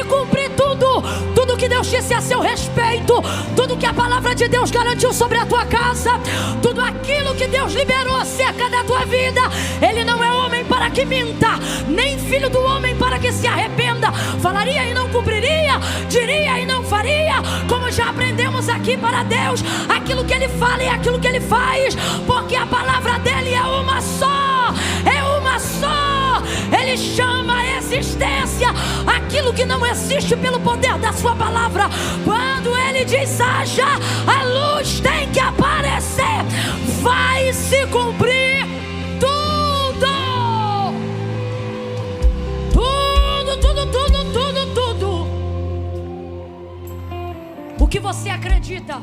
se cumprir tudo que Deus disse a seu respeito, tudo que a palavra de Deus garantiu sobre a tua casa, tudo aquilo que Deus liberou acerca da tua vida. Ele não é homem para que minta, nem filho do homem para que se arrependa. Falaria e não cumpriria, diria e não faria. Como já aprendemos aqui, para Deus, aquilo que Ele fala é aquilo que Ele faz, porque a palavra dEle é uma só, é uma só. Ele chama a existência aquilo que não existe pelo poder da sua palavra. Quando Ele diz haja, a luz tem que aparecer, vai se cumprir tudo. Tudo. O que você acredita,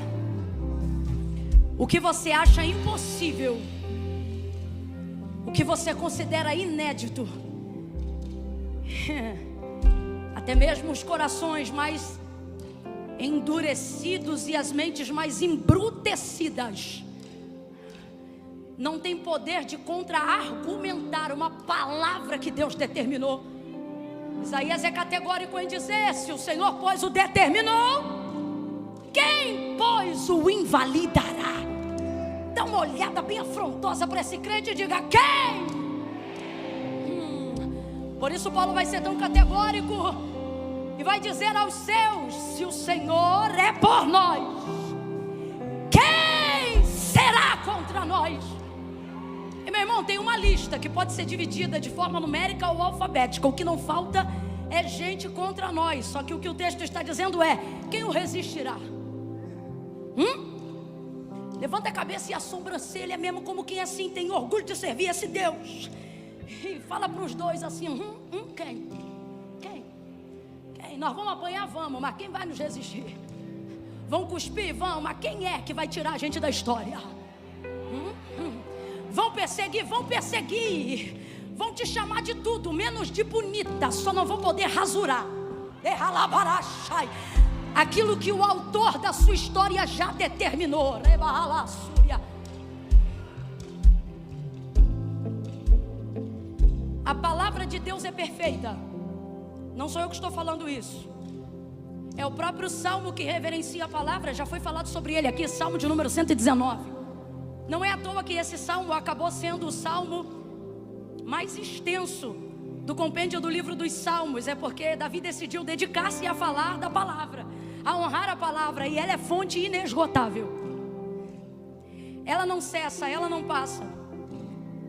o que você acha impossível, o que você considera inédito, até mesmo os corações mais endurecidos e as mentes mais embrutecidas não tem poder de contra-argumentar uma palavra que Deus determinou. Isaías é categórico em dizer: se o Senhor, pois, o determinou, quem, pois, o invalidará? Dá uma olhada bem afrontosa para esse crente e diga: quem? Por isso Paulo vai ser tão categórico e vai dizer aos seus: se o Senhor é por nós, quem será contra nós? E meu irmão, tem uma lista que pode ser dividida de forma numérica ou alfabética. O que não falta é gente contra nós. Só que o que o texto está dizendo é: quem o resistirá? Levanta a cabeça e a sobrancelha mesmo, como quem assim tem orgulho de servir esse Deus. E fala para os dois assim: quem? Nós vamos apanhar, vamos, mas quem vai nos resistir? Vão cuspir, vão, mas quem é que vai tirar a gente da história? Vão perseguir, vão te chamar de tudo, menos de bonita, só não vão poder rasurar aquilo que o autor da sua história já determinou. A palavra de Deus é perfeita. Não sou eu que estou falando isso, é o próprio Salmo que reverencia a palavra. Já foi falado sobre ele aqui, Salmo de número 119. Não é à toa que esse Salmo acabou sendo o Salmo mais extenso do compêndio do livro dos Salmos. É porque Davi decidiu dedicar-se a falar da palavra, a honrar a palavra, e ela é fonte inesgotável. Ela não cessa, ela não passa.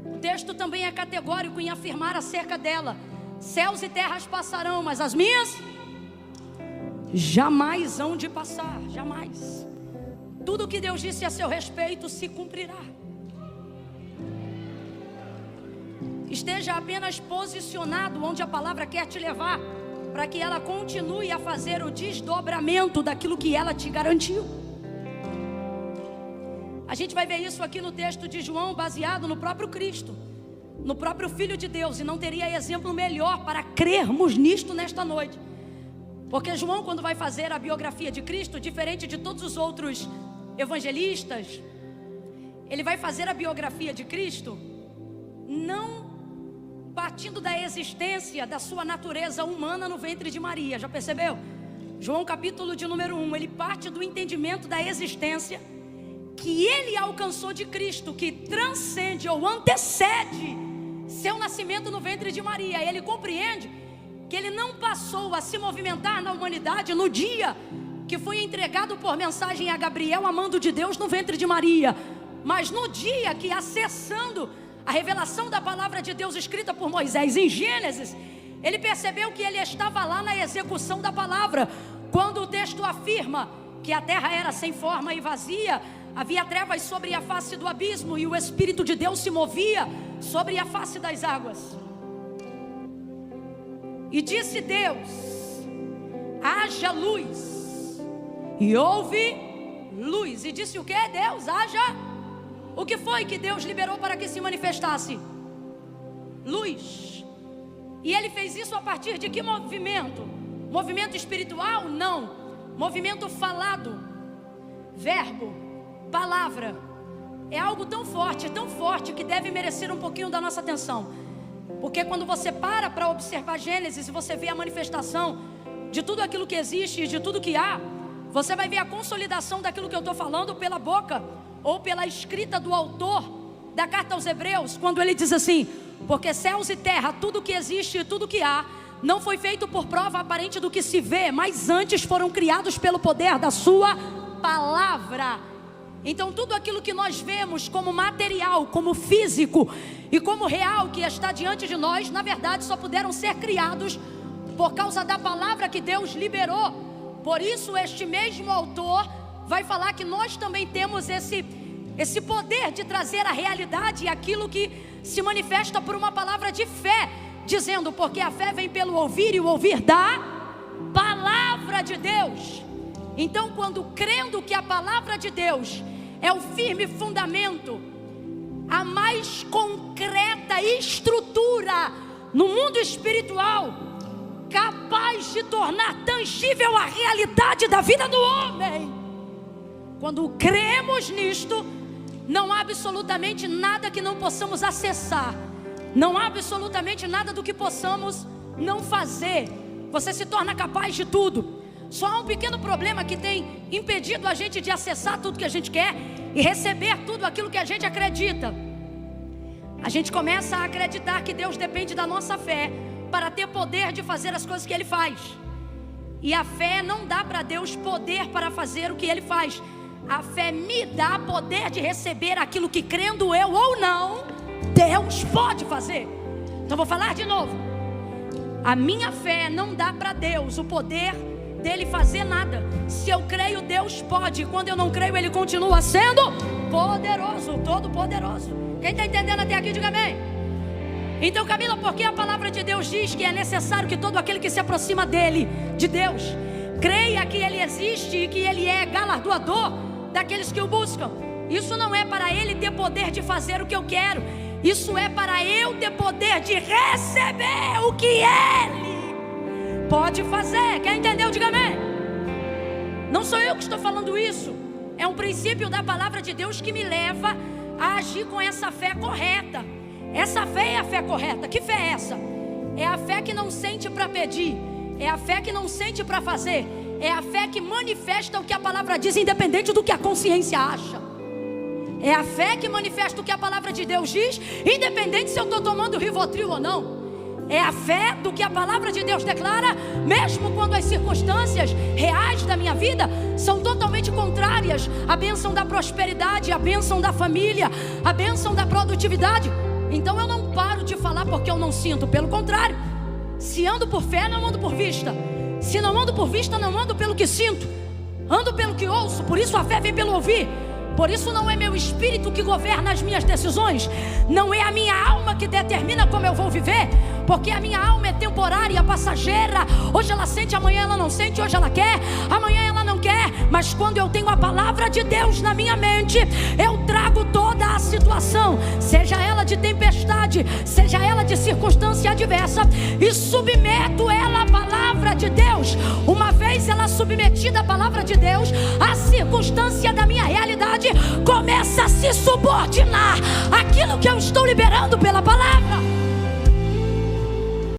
O texto também é categórico em afirmar acerca dela: céus e terras passarão, mas as minhas jamais hão de passar, jamais. Tudo que Deus disse a seu respeito se cumprirá. Esteja apenas posicionado onde a palavra quer te levar, para que ela continue a fazer o desdobramento daquilo que ela te garantiu. A gente vai ver isso aqui no texto de João, baseado no próprio Cristo, no próprio Filho de Deus. E não teria exemplo melhor para crermos nisto nesta noite. Porque João, quando vai fazer a biografia de Cristo, diferente de todos os outros evangelistas, ele vai fazer a biografia de Cristo não partindo da existência da sua natureza humana no ventre de Maria. Já percebeu? João capítulo de número 1, ele parte do entendimento da existência que ele alcançou de Cristo, que transcende ou antecede seu nascimento no ventre de Maria. Ele compreende que ele não passou a se movimentar na humanidade no dia que foi entregado por mensagem a Gabriel, amando de Deus, no ventre de Maria, mas no dia que, acessando a revelação da palavra de Deus escrita por Moisés em Gênesis, ele percebeu que ele estava lá na execução da palavra. Quando o texto afirma que a terra era sem forma e vazia, havia trevas sobre a face do abismo, e o Espírito de Deus se movia sobre a face das águas. E disse Deus: haja luz. E houve luz. E disse o que? Deus, haja. O que foi que Deus liberou para que se manifestasse? Luz. E ele fez isso a partir de que movimento? Movimento espiritual? Não. Movimento falado. Verbo, palavra. É algo tão forte que deve merecer um pouquinho da nossa atenção. Porque quando você para observar Gênesis e você vê a manifestação de tudo aquilo que existe e de tudo que há, você vai ver a consolidação daquilo que eu estou falando pela boca ou pela escrita do autor da carta aos Hebreus, quando ele diz assim: porque céus e terra, tudo que existe e tudo que há, não foi feito por prova aparente do que se vê, mas antes foram criados pelo poder da sua palavra. Então tudo aquilo que nós vemos como material, como físico e como real que está diante de nós, na verdade só puderam ser criados por causa da palavra que Deus liberou. Por isso este mesmo autor vai falar que nós também temos esse poder de trazer a realidade aquilo que se manifesta por uma palavra de fé, dizendo: porque a fé vem pelo ouvir e o ouvir da palavra de Deus. Então, quando crendo que a palavra de Deus é o firme fundamento, a mais concreta estrutura no mundo espiritual, capaz de tornar tangível a realidade da vida do homem, quando cremos nisto, não há absolutamente nada que não possamos acessar, não há absolutamente nada do que possamos não fazer. Você se torna capaz de tudo. Só há um pequeno problema que tem impedido a gente de acessar tudo que a gente quer e receber tudo aquilo que a gente acredita. A gente começa a acreditar que Deus depende da nossa fé para ter poder de fazer as coisas que Ele faz. E a fé não dá para Deus poder para fazer o que Ele faz. A fé me dá poder de receber aquilo que, crendo eu ou não, Deus pode fazer. Então vou falar de novo. A minha fé não dá para Deus o poder dele fazer nada. Se eu creio, Deus pode. Quando eu não creio, Ele continua sendo poderoso, todo poderoso. Quem está entendendo até aqui, diga amém. Então, Camila, porque a palavra de Deus diz que é necessário que todo aquele que se aproxima dele, de Deus, creia que Ele existe e que Ele é galardoador daqueles que o buscam. Isso não é para Ele ter poder de fazer o que eu quero, isso é para eu ter poder de receber o que Ele pode fazer. Quer entender? Diga amém. Não sou eu que estou falando isso, é um princípio da palavra de Deus que me leva a agir com essa fé correta. Essa fé é a fé correta. Que fé é essa? É a fé que não sente para pedir, é a fé que não sente para fazer, é a fé que manifesta o que a palavra diz, independente do que a consciência acha. É a fé que manifesta o que a palavra de Deus diz, independente se eu estou tomando Rivotril ou não. É a fé do que a palavra de Deus declara, mesmo quando as circunstâncias reais da minha vida são totalmente contrárias à bênção da prosperidade, à bênção da família, à bênção da produtividade. Então eu não paro de falar porque eu não sinto. Pelo contrário, se ando por fé, não ando por vista. Se não ando por vista, não ando pelo que sinto, ando pelo que ouço. Por isso a fé vem pelo ouvir. Por isso não é meu espírito que governa as minhas decisões, não é a minha alma que determina como eu vou viver, porque a minha alma é temporária, passageira. Hoje ela sente, amanhã ela não sente. Hoje ela quer, amanhã ela não quer. Mas quando eu tenho a palavra de Deus na minha mente, eu trago toda a situação, seja ela de tempestade, seja ela de circunstância adversa, e submeto ela à palavra de Deus. Uma vez ela submetida à palavra de Deus, a circunstância da minha realidade começa a se subordinar àquilo que eu estou liberando pela palavra.